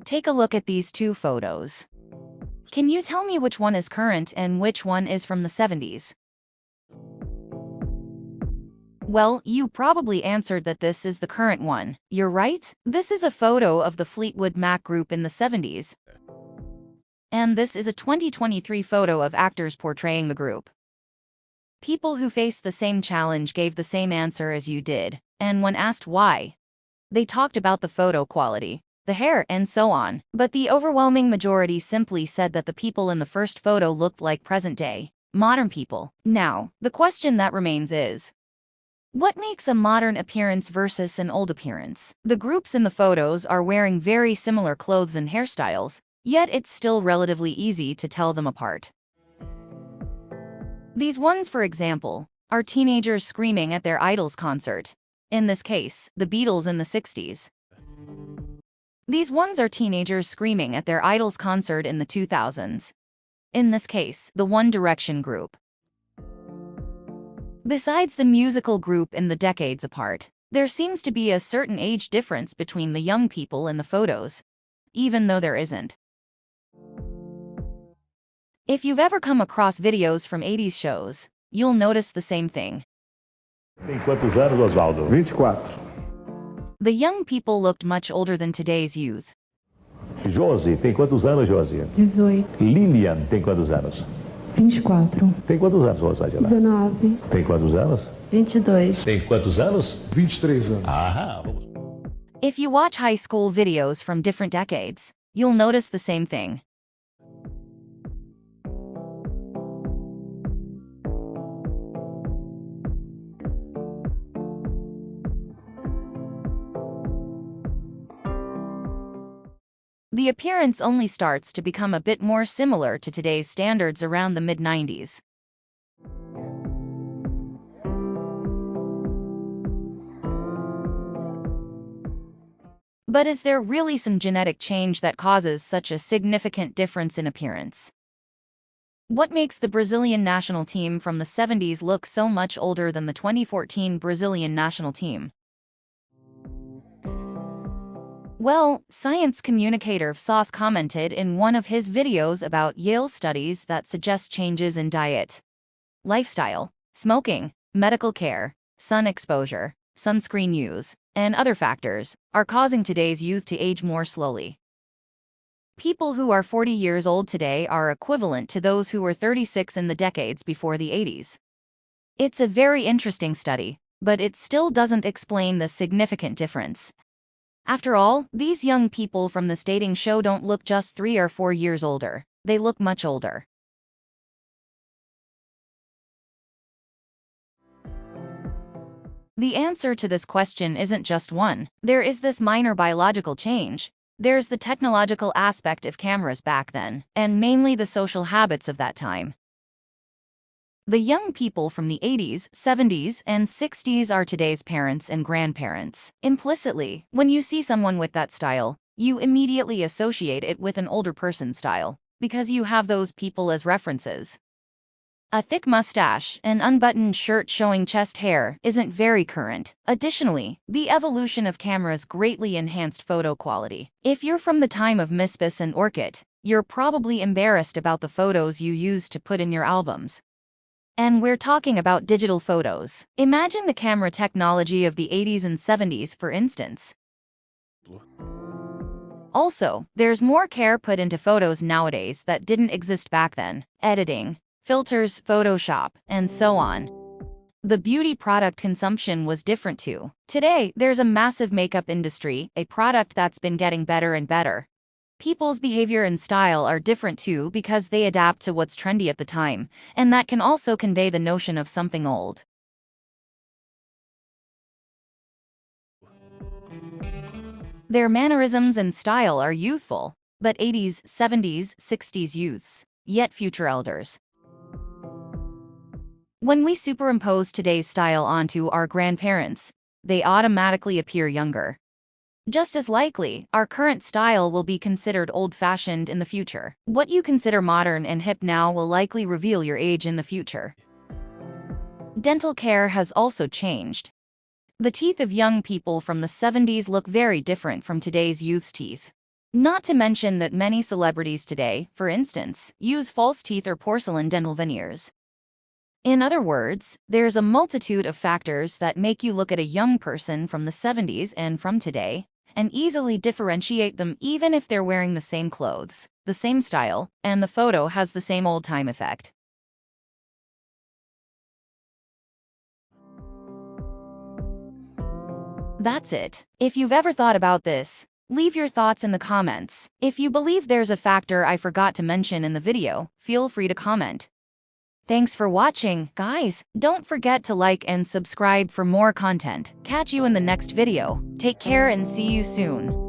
take a look at these two photos. Can you tell me which one is current and which one is from the 70s? Well, you probably answered that this is the current one. You're right. This is a photo of the Fleetwood Mac group in the 70s. And this is a 2023 photo of actors portraying the group. People who faced the same challenge gave the same answer as you did, and when asked why, they talked about the photo quality, the hair, and so on. But the overwhelming majority simply said that the people in the first photo looked like present-day, modern people. Now, the question that remains is, what makes a modern appearance versus an old appearance? The groups in the photos are wearing very similar clothes and hairstyles, yet it's still relatively easy to tell them apart. These ones, for example, are teenagers screaming at their idol's concert. In this case, the Beatles in the 60s. These ones are teenagers screaming at their idol's concert in the 2000s. In this case, the One Direction group. Besides the musical group in the decades apart, there seems to be a certain age difference between the young people in the photos, even though there isn't. If you've ever come across videos from 80s shows, you'll notice the same thing. Tem quantos anos, Osvaldo? 24. The young people looked much older than today's youth. Josi, tem quantos anos, Josi? 18, Lilian, tem quantos anos? 24, Tem quantos anos, Rosângela? 19, Tem quantos anos? 22. Tem quantos anos? 23 anos. Ah, vamos. If you watch high school videos from different decades, you'll notice the same thing. The appearance only starts to become a bit more similar to today's standards around the mid-90s. But is there really some genetic change that causes such a significant difference in appearance? What makes the Brazilian national team from the 70s look so much older than the 2014 Brazilian national team? Well, science communicator Sauce commented in one of his videos about Yale studies that suggest changes in diet, lifestyle, smoking, medical care, sun exposure, sunscreen use, and other factors are causing today's youth to age more slowly. People who are 40 years old today are equivalent to those who were 36 in the decades before the 80s. It's a very interesting study, but it still doesn't explain the significant difference. After all, these young people from this dating show don't look just 3 or 4 years older. They look much older. The answer to this question isn't just one. There is this minor biological change. There's the technological aspect of cameras back then, and mainly the social habits of that time. The young people from the 80s, 70s, and 60s are today's parents and grandparents. Implicitly, when you see someone with that style, you immediately associate it with an older person's style, because you have those people as references. A thick mustache, an unbuttoned shirt showing chest hair isn't very current. Additionally, the evolution of cameras greatly enhanced photo quality. If you're from the time of Mispis and Orchid, you're probably embarrassed about the photos you used to put in your albums. And we're talking about digital photos. Imagine the camera technology of the 80s and 70s, for instance. Also, there's more care put into photos nowadays that didn't exist back then. Editing, filters, Photoshop, and so on. The beauty product consumption was different too. Today, there's a massive makeup industry, a product that's been getting better and better. People's behavior and style are different too because they adapt to what's trendy at the time, and that can also convey the notion of something old. Their mannerisms and style are youthful, but 80s, 70s, 60s youths, yet future elders. When we superimpose today's style onto our grandparents, they automatically appear younger. Just as likely, our current style will be considered old-fashioned in the future. What you consider modern and hip now will likely reveal your age in the future. Dental care has also changed. The teeth of young people from the 70s look very different from today's youth's teeth. Not to mention that many celebrities today, for instance, use false teeth or porcelain dental veneers. In other words, there's a multitude of factors that make you look at a young person from the 70s and from today, and easily differentiate them even if they're wearing the same clothes, the same style, and the photo has the same old-time effect. That's it. If you've ever thought about this, leave your thoughts in the comments. If you believe there's a factor I forgot to mention in the video, feel free to comment. Thanks for watching, guys. Don't forget to like and subscribe for more content. Catch you in the next video. Take care and see you soon.